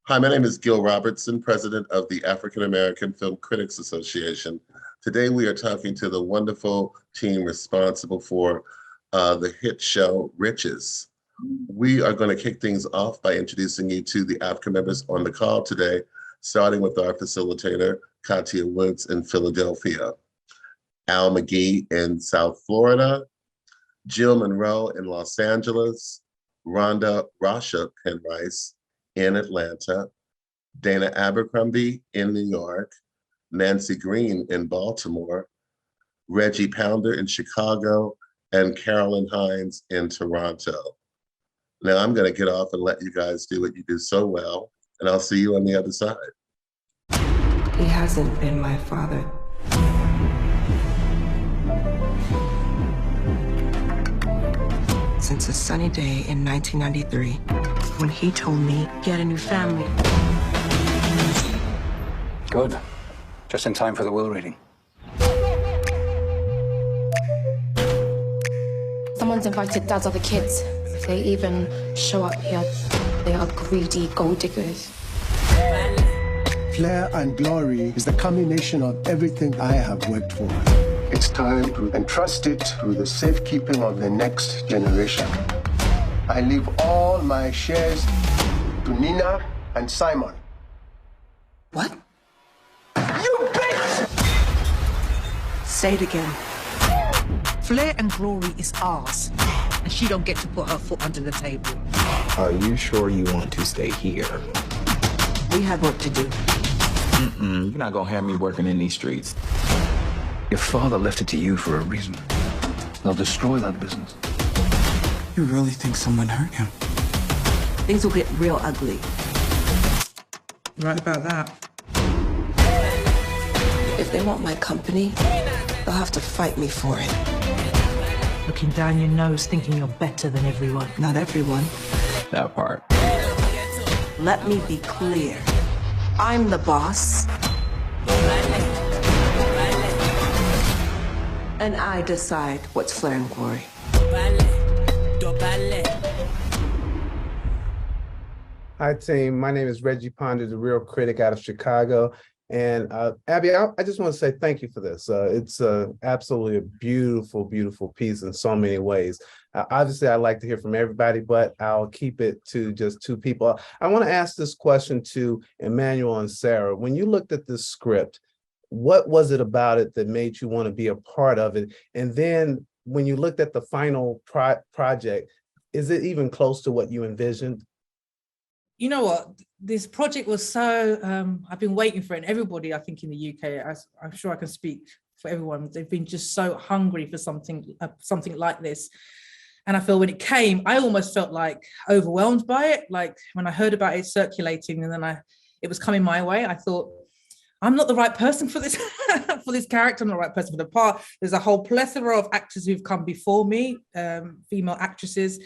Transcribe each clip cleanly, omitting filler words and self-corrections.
Hi, my name is Gil Robertson, president of the African American Film Critics Association. Today we are talking to the wonderful team responsible for the hit show Riches. We are going to kick things off by introducing you to the AAFCA members on the call today, starting with our facilitator, Katia Woods in Philadelphia, Al McGee in South Florida, Jill Monroe in Los Angeles, Rhonda Rasha Penrice in Atlanta, Dana Abercrombie in New York, Nancy Green in Baltimore, Reggie Pounder in Chicago, and Carolyn Hines in Toronto. Now I'm going to get off and let you guys do what you do so well, and I'll see you on the other side. He hasn't been my father. Since a sunny day in 1993, when he told me he had a new family. Good. Just in time for the will reading. Someone's invited Dad's other kids. If they even show up here, they are greedy gold diggers. Flair and glory is the culmination of everything I have worked for. It's time to entrust it to the safekeeping of the next generation. I leave all my shares to Nina and Simon. What? You bitch! Say it again. Flair and glory is ours, and she don't get to put her foot under the table. Are you sure you want to stay here? We have work to do. You're not gonna have me working in these streets. Your father left it to you for a reason. They'll destroy that business. You really think someone hurt him? Things will get real ugly. Right about that. If they want my company, they'll have to fight me for it. Looking down your nose, thinking you're better than everyone. Not everyone. That part. Let me be clear. I'm the boss. And I decide what's Flair and glory. Hi, team. My name is Reggie Pounder, the real critic out of Chicago. And Abby, I just want to say thank you for this. It's absolutely a beautiful, beautiful piece in so many ways. Obviously, I'd like to hear from everybody, but I'll keep it to just two people. I want to ask this question to Emmanuel and Sarah. When you looked at this script, what was it about it that made you want to be a part of it? And then when you looked at the final project, is it even close to what you envisioned? You know what? This project was so, I've been waiting for it. And everybody, I think in the UK, I'm sure I can speak for everyone, they've been just so hungry for something like this. And I feel when it came, I almost felt like overwhelmed by it. Like when I heard about it circulating and then it was coming my way, I thought, I'm not the right person for this, for this character. I'm not the right person for the part. There's a whole plethora of actors who've come before me, female actresses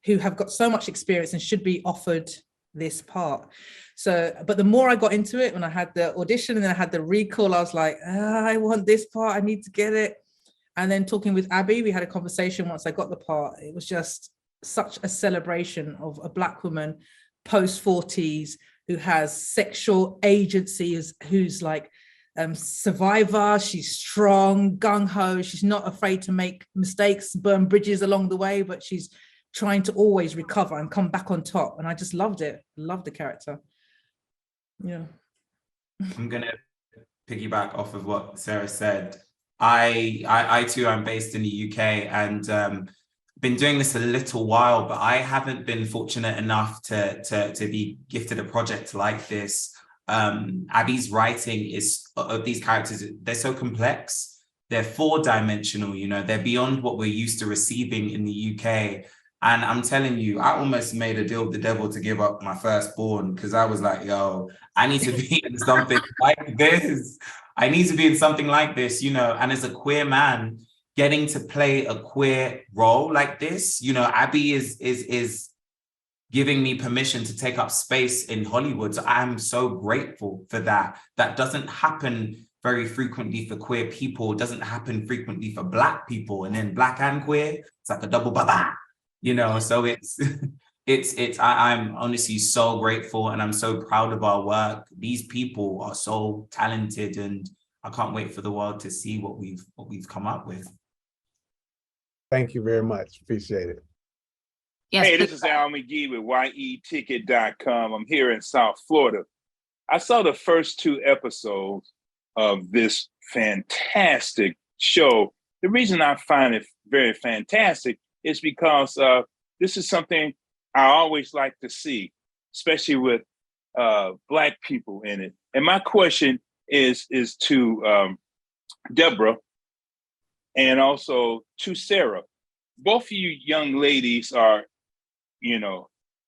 who have got so much experience and should be offered this part. So, but the more I got into it, when I had the audition and then I had the recall, I was like, I want this part, I need to get it. And then talking with Abby, we had a conversation once I got the part. It was just such a celebration of a Black woman post 40s who has sexual agency, who's like survivor. She's strong, gung-ho. She's not afraid to make mistakes, burn bridges along the way, but she's trying to always recover and come back on top. And I just loved it. Loved the character. Yeah. I'm gonna piggyback off of what Sarah said. I too am based in the UK and been doing this a little while, but I haven't been fortunate enough to be gifted a project like this. Abby's writing of these characters, they're so complex. They're four-dimensional, you know, they're beyond what we're used to receiving in the UK. And I'm telling you, I almost made a deal with the devil to give up my firstborn because I was like, yo, I need to be in something like this. I need to be in something like this, you know, and as a queer man, getting to play a queer role like this, you know, Abby is giving me permission to take up space in Hollywood. So I'm so grateful for that. That doesn't happen very frequently for queer people. It doesn't happen frequently for Black people. And then Black and queer, it's like a double baba. You know, so it's I'm honestly so grateful, and I'm so proud of our work. These people are so talented, and I can't wait for the world to see what we've come up with. Thank you very much. Appreciate it. Yes, hey, this is Al McGee with YETicket.com. I'm here in South Florida. I saw the first 2 episodes of this fantastic show. The reason I find it very fantastic is because this is something I always like to see, especially with Black people in it. And my question is to Deborah and also to Sarah. Both of you young ladies are,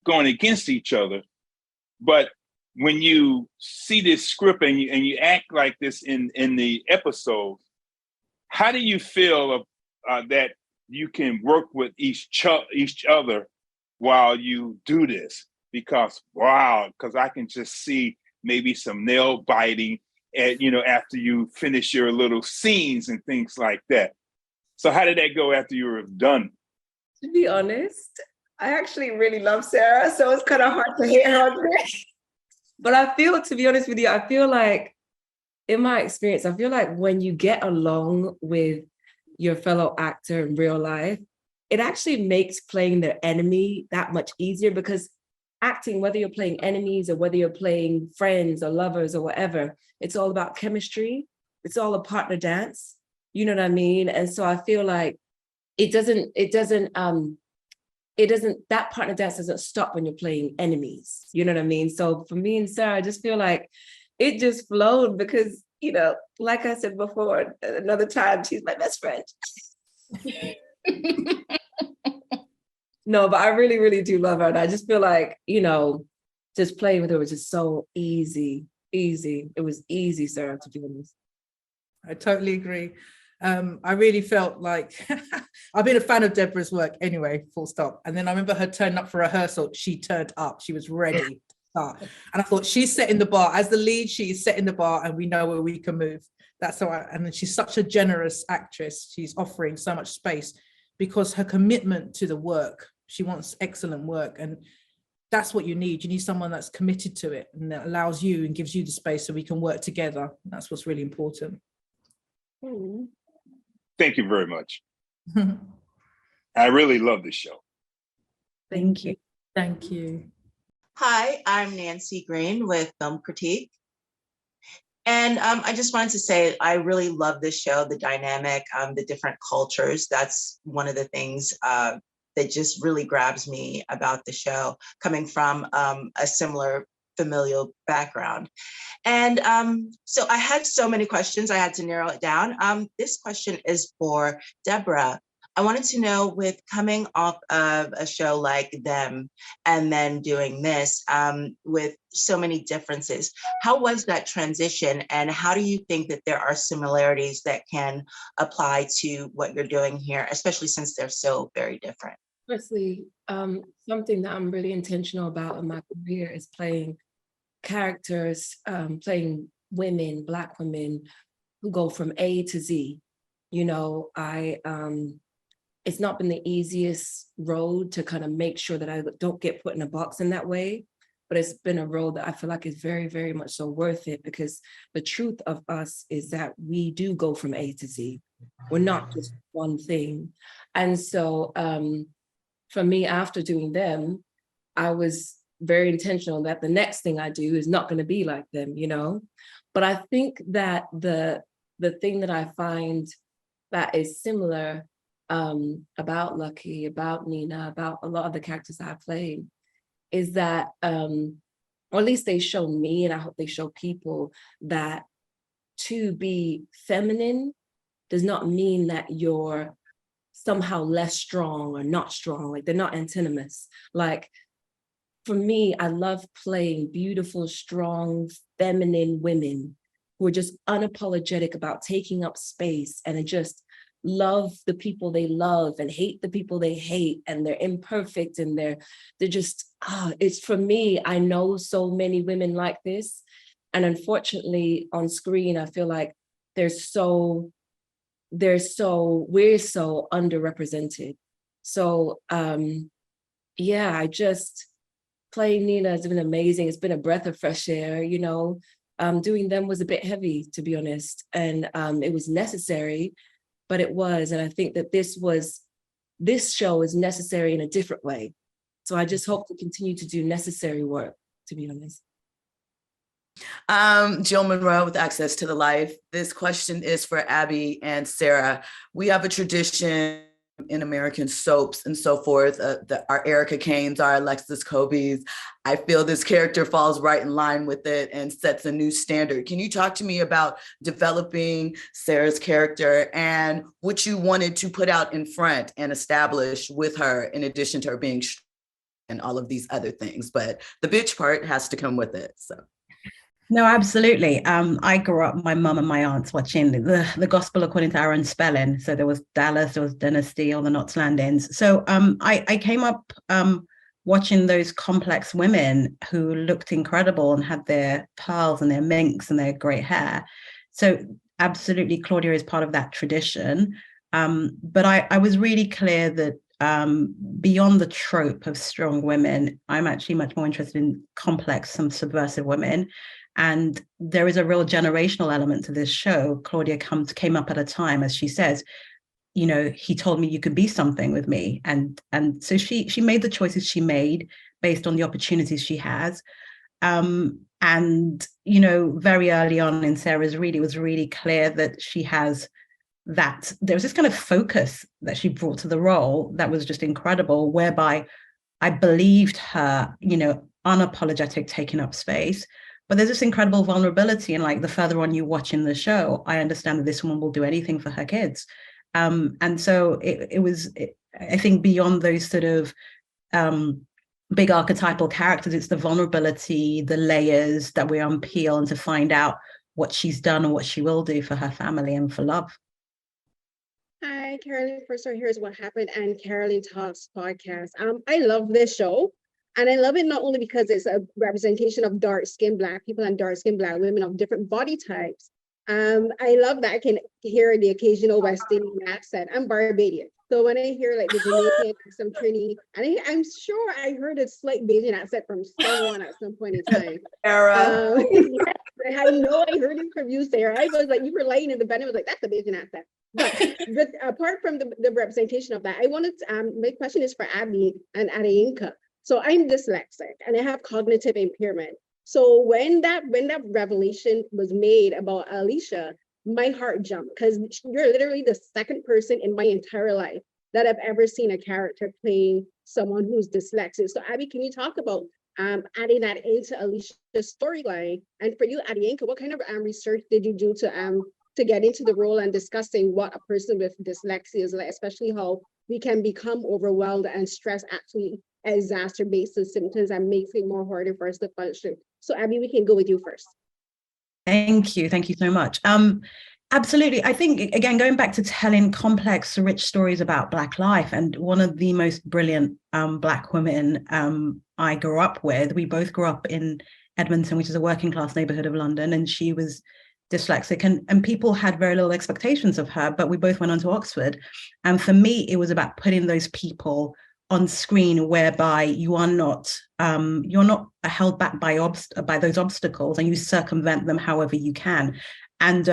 going against each other. But when you see this script and you act like this in the episode, how do you feel that you can work with each other while you do this? Because I can just see maybe some nail biting after you finish your little scenes and things like that. So how did that go after you were done? To be honest, I actually really love Sarah, so it's kind of hard to hate her on this. But I feel, to be honest with you, I feel like, in my experience, I feel like when you get along with your fellow actor in real life, it actually makes playing the enemy that much easier, because acting, whether you're playing enemies or whether you're playing friends or lovers or whatever, it's all about chemistry. It's all a partner dance. You know what I mean? And so I feel like that partner dance doesn't stop when you're playing enemies. You know what I mean? So for me and Sarah, I just feel like it just flowed because, like I said before, another time, she's my best friend. No, but I really, really do love her. And I just feel like, just playing with her was just so easy. It was easy, Sarah, to be honest. I totally agree. I really felt like I've been a fan of Deborah's work anyway, full stop. And then I remember her turning up for rehearsal. She turned up, she was ready to start. And I thought, she's setting the bar. As the lead, she is setting the bar and we know where we can move. That's how and then she's such a generous actress. She's offering so much space because her commitment to the work, she wants excellent work. And that's what you need. You need someone that's committed to it and that allows you and gives you the space so we can work together. That's what's really important. Thank you very much. I really love this show. Thank you. Thank you. Hi, I'm Nancy Green with Film Critique. And I just wanted to say, I really love this show, the dynamic, the different cultures. That's one of the things that just really grabs me about the show, coming from a similar familial background. And so I had so many questions, I had to narrow it down. This question is for Deborah. I wanted to know, with coming off of a show like Them and then doing this with so many differences, how was that transition? And how do you think that there are similarities that can apply to what you're doing here, especially since they're so very different? Firstly, something that I'm really intentional about in my career is playing characters, playing women, Black women who go from A to Z. It's not been the easiest road to kind of make sure that I don't get put in a box in that way, but it's been a road that I feel like is very, very much so worth it, because the truth of us is that we do go from A to Z. We're not just one thing. And so for me, after doing Them, I was very intentional that the next thing I do is not going to be like them, But I think that the thing that I find that is similar about Lucky, about Nina, about a lot of the characters that I played, is that, or at least they show me, and I hope they show people, that to be feminine does not mean that you're somehow less strong or not strong. Like, they're not antinomous. Like, for me, I love playing beautiful, strong, feminine women who are just unapologetic about taking up space and just love the people they love and hate the people they hate, and they're imperfect, and they're just, it's, for me, I know so many women like this. And unfortunately on screen, I feel like we're so underrepresented. So Yeah, I just playing Nina has been amazing. It's been a breath of fresh air, you know. Doing them was a bit heavy, to be honest. And it was necessary, but it was. And I think that this show is necessary in a different way. So I just hope to continue to do necessary work, to be honest. Jill Monroe with Access to the Life. This question is for Abby and Sarah. We have a tradition in American soaps and so forth, our Erica Kane's, our Alexis Kobe's. I feel this character falls right in line with it and sets a new standard. Can you talk to me about developing Sarah's character and what you wanted to put out in front and establish with her, in addition to her being and all of these other things? But the bitch part has to come with it, so. No, absolutely. I grew up, my mum and my aunts watching the Gospel according to Aaron Spelling. So there was Dallas, there was Dynasty, all the Knots Landings. So I came up watching those complex women who looked incredible and had their pearls and their minks and their great hair. So absolutely, Claudia is part of that tradition. But I was really clear that beyond the trope of strong women, I'm actually much more interested in complex, some subversive women. And there is a real generational element to this show. Claudia came up at a time, as she says, you know, he told me you could be something with me. And so she made the choices she made based on the opportunities she has. And, you know, very early on in Sarah's read, it was really clear that she has that, there was this kind of focus that she brought to the role that was just incredible, whereby I believed her, you know, unapologetic taking up space. But there's this incredible vulnerability, and like the further on you watch in the show, I understand that this woman will do anything for her kids. And so it was, I think, beyond those sort of big archetypal characters, it's the vulnerability, the layers that we unpeel, and to find out what she's done and what she will do for her family and for love. Hi, Carolyn Purser. Here's What Happened and Carolyn Talks podcast. I love this show. And I love it not only because it's a representation of dark-skinned Black people and dark-skinned Black women of different body types. I love that I can hear the occasional West Indian accent. I'm Barbadian. So when I hear like the Jamaican, some Trini, and I'm sure I heard a slight Bajan accent from someone at some point in time. Sarah. Yes, I know I heard it from you, Sarah. I was like, you were lying in the bed. I was like, that's a Bajan accent. But apart from the representation of that, I wanted to, my question is for Abby and Adeyinka. So I'm dyslexic and I have cognitive impairment. So when that revelation was made about Alicia, my heart jumped, because you're literally the second person in my entire life that I've ever seen a character playing someone who's dyslexic. So Abby, can you talk about adding that into Alicia's storyline? And for you, Adeyinka, what kind of research did you do to get into the role and discussing what a person with dyslexia is like, especially how we can become overwhelmed and stress actually exacerbates the symptoms and makes it more harder for us to function. So Abby, we can go with you first. Thank you so much. Absolutely. I think, again, going back to telling complex, rich stories about Black life, and one of the most brilliant Black women I grew up with, we both grew up in Edmonton, which is a working class neighborhood of London, and she was dyslexic, and people had very little expectations of her, but we both went on to Oxford. And for me, it was about putting those people on screen whereby you're not held back by those obstacles, and you circumvent them however you can. And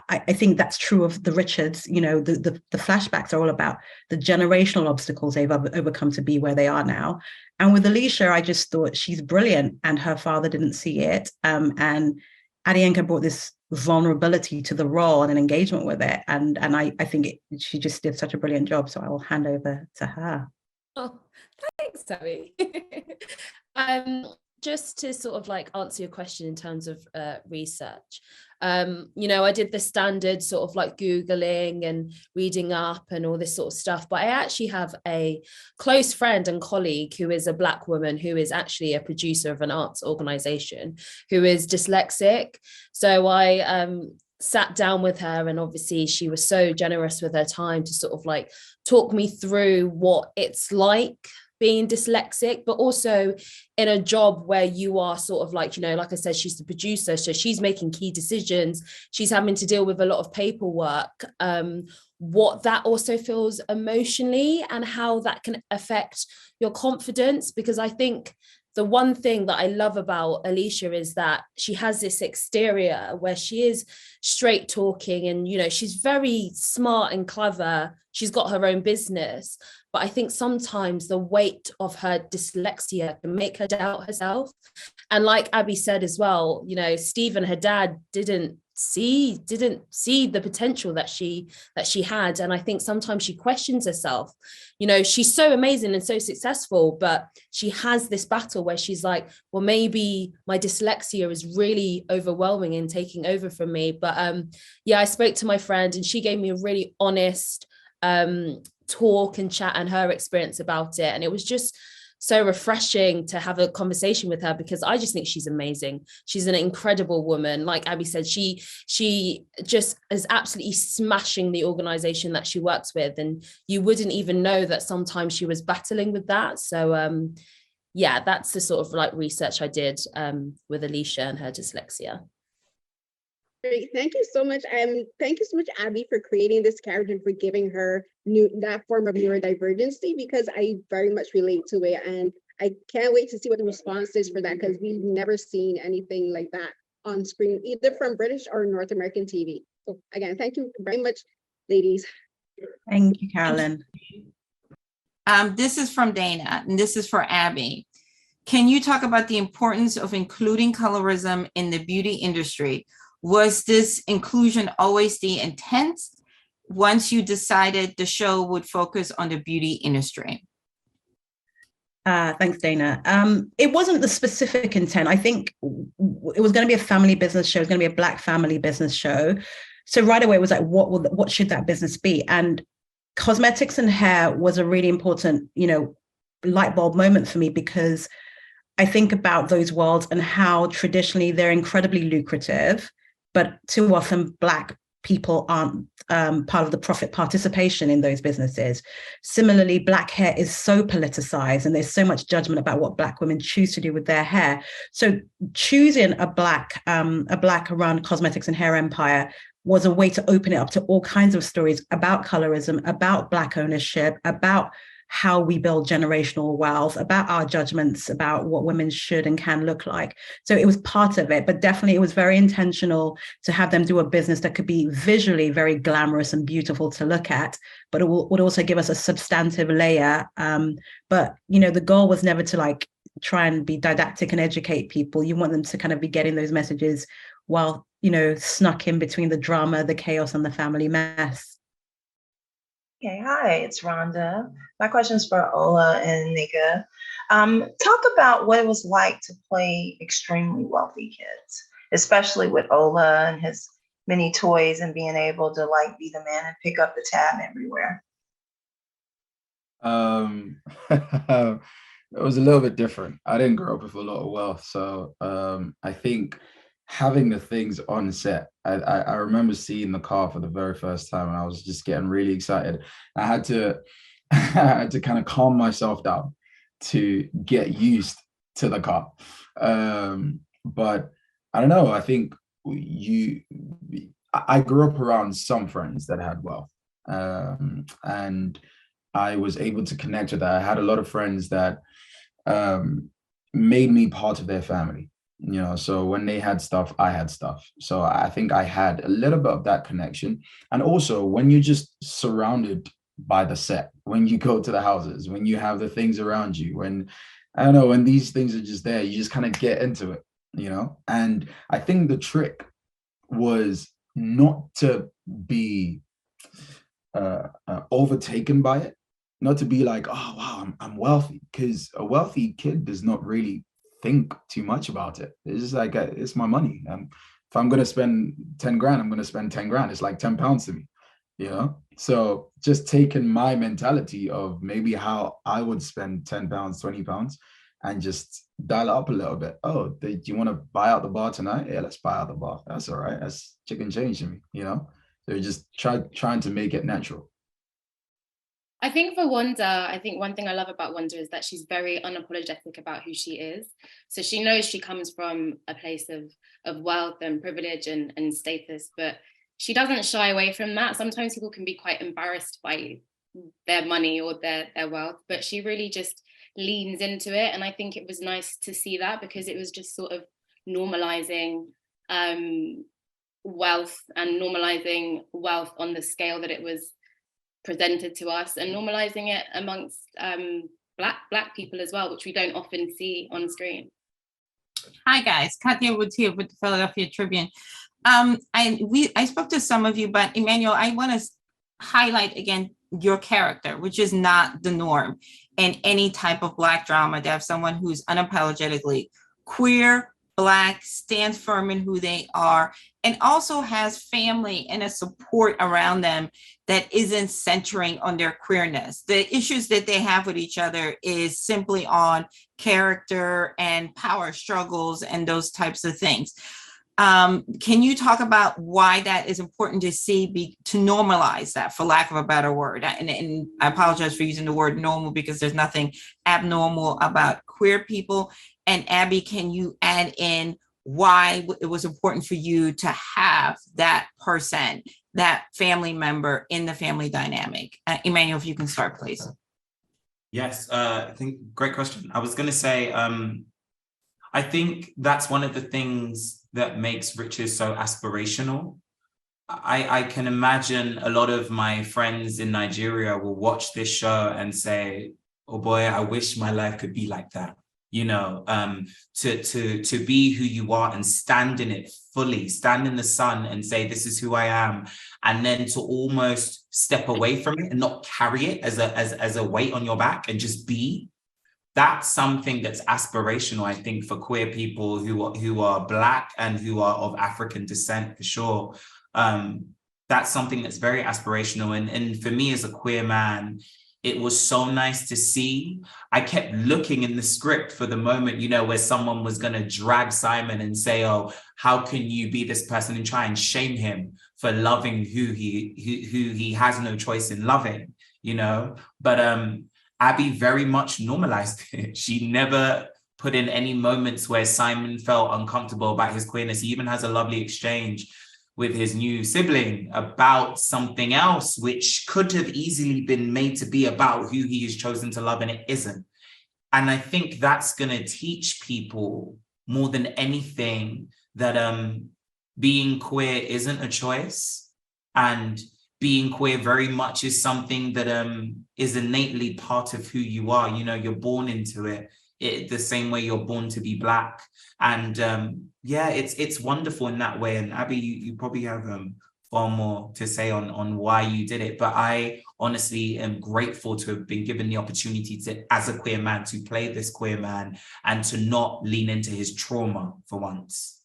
I think that's true of the Richards. You know, the flashbacks are all about the generational obstacles they've overcome to be where they are now. And with Alicia, I just thought she's brilliant, and her father didn't see it. And Adeyinka brought this vulnerability to the role and an engagement with it. And I think she just did such a brilliant job. So I will hand over to her. Oh, thanks, Abby. Just to sort of like answer your question in terms of research, you know, I did the standard sort of like Googling and reading up and all this sort of stuff, but I actually have a close friend and colleague who is a Black woman who is actually a producer of an arts organization who is dyslexic. So I sat down with her, and obviously she was so generous with her time to sort of like talk me through what it's like being dyslexic, but also in a job where you are sort of like, like I said, she's the producer, so she's making key decisions, she's having to deal with a lot of paperwork, what that also feels emotionally and how that can affect your confidence. Because I think the one thing that I love about Alicia is that she has this exterior where she is straight talking and, she's very smart and clever. She's got her own business. But I think sometimes the weight of her dyslexia can make her doubt herself. And like Abby said as well, Stephen, her dad, didn't see the potential that she had. And I think sometimes she questions herself. She's so amazing and so successful, but she has this battle where she's like, well, maybe my dyslexia is really overwhelming and taking over from me. But I spoke to my friend and she gave me a really honest talk and chat and her experience about it. And it was just so refreshing to have a conversation with her, because I just think she's amazing. She's an incredible woman. Like Abby said, she just is absolutely smashing the organization that she works with. And you wouldn't even know that sometimes she was battling with that. So that's the sort of like research I did with Alicia and her dyslexia. Great. Thank you so much. Thank you so much, Abby, for creating this character and for giving her that form of neurodivergency, because I very much relate to it. And I can't wait to see what the response is for that, because we've never seen anything like that on screen, either from British or North American TV. So again, thank you very much, ladies. Thank you, Carolyn. This is from Dana, and this is for Abby. Can you talk about the importance of including colorism in the beauty industry? Was this inclusion always the intent once you decided the show would focus on the beauty industry? Thanks, Dana. It wasn't the specific intent. I think it was going to be a family business show. It was going to be a Black family business show. So right away it was like, what should that business be? And cosmetics and hair was a really important, light bulb moment for me, because I think about those worlds and how traditionally they're incredibly lucrative, but too often Black people aren't part of the profit participation in those businesses. Similarly, Black hair is so politicized and there's so much judgment about what Black women choose to do with their hair. So choosing a Black run cosmetics and hair empire was a way to open it up to all kinds of stories about colorism, about Black ownership, about how we build generational wealth, about our judgments about what women should and can look like. So it was part of it, but definitely it was very intentional to have them do a business that could be visually very glamorous and beautiful to look at, but it would also give us a substantive layer. But, the goal was never to try and be didactic and educate people. You want them to kind of be getting those messages while, snuck in between the drama, the chaos, and the family mess. Okay, hi, it's Rhonda. My question is for Ola and Nika. Talk about what it was like to play extremely wealthy kids, especially with Ola and his many toys and being able to be the man and pick up the tab everywhere. It was a little bit different. I didn't grow up with a lot of wealth, so I think having the things on set, I remember seeing the car for the very first time and I was just getting really excited. I had to kind of calm myself down to get used to the car. But I don't know, I think I grew up around some friends that had wealth, and I was able to connect with that. I had a lot of friends that made me part of their family. So when they had stuff, I had stuff. So I think I had a little bit of that connection. And also when you're just surrounded by the set, when you go to the houses, when you have the things around you, when these things are just there, you just kind of get into it, And I think the trick was not to be overtaken by it, not to be like, oh, wow, I'm wealthy, because a wealthy kid does not really think too much about it. It's just like, it's my money. If I'm going to spend 10 grand, I'm going to spend 10 grand. It's like 10 pounds to me, So just taking my mentality of maybe how I would spend 10 pounds, 20 pounds, and just dial it up a little bit. Oh, do you want to buy out the bar tonight? Yeah, let's buy out the bar. That's all right. That's chicken change to me, So just trying to make it natural. I think for Wanda, I think one thing I love about Wanda is that she's very unapologetic about who she is. So she knows she comes from a place of wealth and privilege and status, but she doesn't shy away from that. Sometimes people can be quite embarrassed by their money or their wealth, but she really just leans into it. And I think it was nice to see that, because it was just sort of normalizing wealth and normalizing wealth on the scale that it was presented to us, and normalizing it amongst black people as well, which we don't often see on screen. Hi guys, Katya Woods here with the Philadelphia Tribune. I spoke to some of you, but Emmanuel, I want to highlight again your character, which is not the norm in any type of Black drama, to have someone who's unapologetically queer, Black, stands firm in who they are, and also has family and a support around them that isn't centering on their queerness. The issues that they have with each other is simply on character and power struggles and those types of things. Can you talk about why that is important to see, to normalize that, for lack of a better word? And I apologize for using the word normal, because there's nothing abnormal about queer people. And Abby, can you add in why it was important for you to have that person, that family member in the family dynamic? Emmanuel, if you can start, please. Yes, I think great question. I was going to say, I think that's one of the things that makes Riches so aspirational. I can imagine a lot of my friends in Nigeria will watch this show and say, oh boy, I wish my life could be like that. You know, to be who you are and stand in it fully, stand in the sun and say, this is who I am. And then to almost step away from it and not carry it as a weight on your back and just be. That's something that's aspirational, I think, for queer people who are Black and who are of African descent, for sure. That's something that's very aspirational. And for me as a queer man, it was so nice to see. I kept looking in the script for the moment, you know, where someone was going to drag Simon and say, oh, how can you be this person, and try and shame him for loving who he has no choice in loving, you know? But Abby very much normalized it. She never put in any moments where Simon felt uncomfortable about his queerness. He even has a lovely exchange with his new sibling about something else, which could have easily been made to be about who he has chosen to love, and it isn't. And I think that's going to teach people more than anything that being queer isn't a choice, and being queer very much is something that is innately part of who you are. You know, you're born into it the same way you're born to be Black. And yeah, it's wonderful in that way. And Abby, you probably have far more to say on why you did it. But I honestly am grateful to have been given the opportunity to, as a queer man, to play this queer man and to not lean into his trauma for once.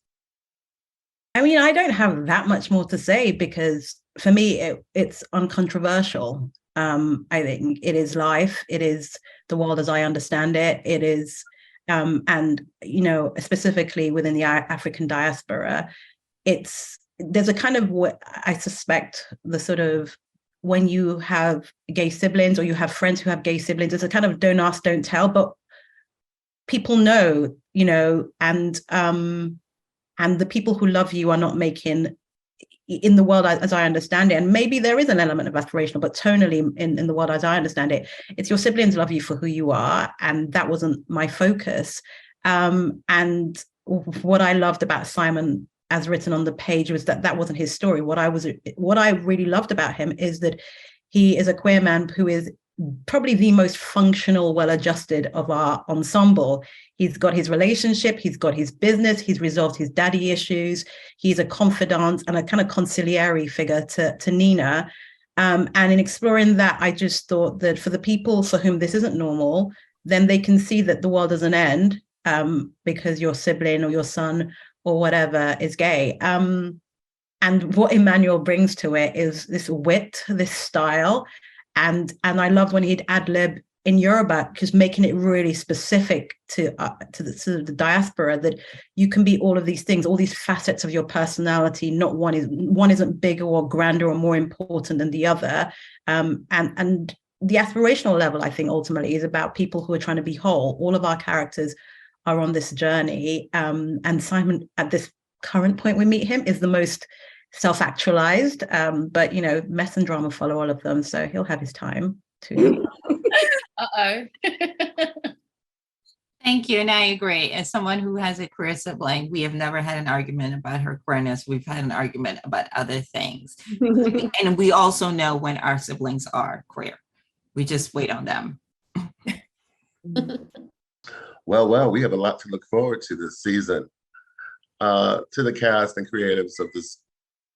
I mean, I don't have that much more to say, because for me, it's uncontroversial. I think it is life. It is the world as I understand it. It is, and, you know, specifically within the African diaspora, there's a kind of, I suspect, the sort of, when you have gay siblings or you have friends who have gay siblings, it's a kind of don't ask, don't tell, but people know, you know, and the people who love you are not making, in the world as I understand it, and maybe there is an element of aspirational, but tonally in the world as I understand it, it's your siblings love you for who you are, and that wasn't my focus. And what I loved about Simon, as written on the page, was that wasn't his story. What I really loved about him is that he is a queer man who is probably the most functional, well-adjusted of our ensemble. He's got his relationship, he's got his business, he's resolved his daddy issues, he's a confidant and a kind of conciliary figure to Nina. And in exploring that, I just thought that for the people for whom this isn't normal, then they can see that the world doesn't end because your sibling or your son or whatever is gay. And what Emmanuel brings to it is this wit, this style. And I loved when he'd ad-lib in Yoruba, because making it really specific to the diaspora, that you can be all of these things, all these facets of your personality. Not one isn't bigger or grander or more important than the other. And the aspirational level, I think, ultimately is about people who are trying to be whole. All of our characters are on this journey. And Simon, at this current point we meet him, is the most self-actualized. But, you know, mess and drama follow all of them. So he'll have his time too. Uh-oh. Thank you. And I agree. As someone who has a queer sibling, we have never had an argument about her queerness. We've had an argument about other things. And we also know when our siblings are queer. We just wait on them. Well, we have a lot to look forward to this season. To the cast and creatives of this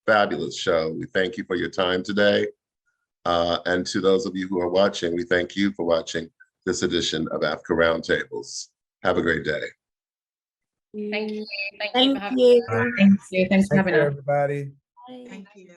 fabulous show, we thank you for your time today. And to those of you who are watching, we thank you for watching this edition of AAFCA Roundtables. Have a great day. Thank you. Thank you. Thanks for having us. Everybody. Thank you.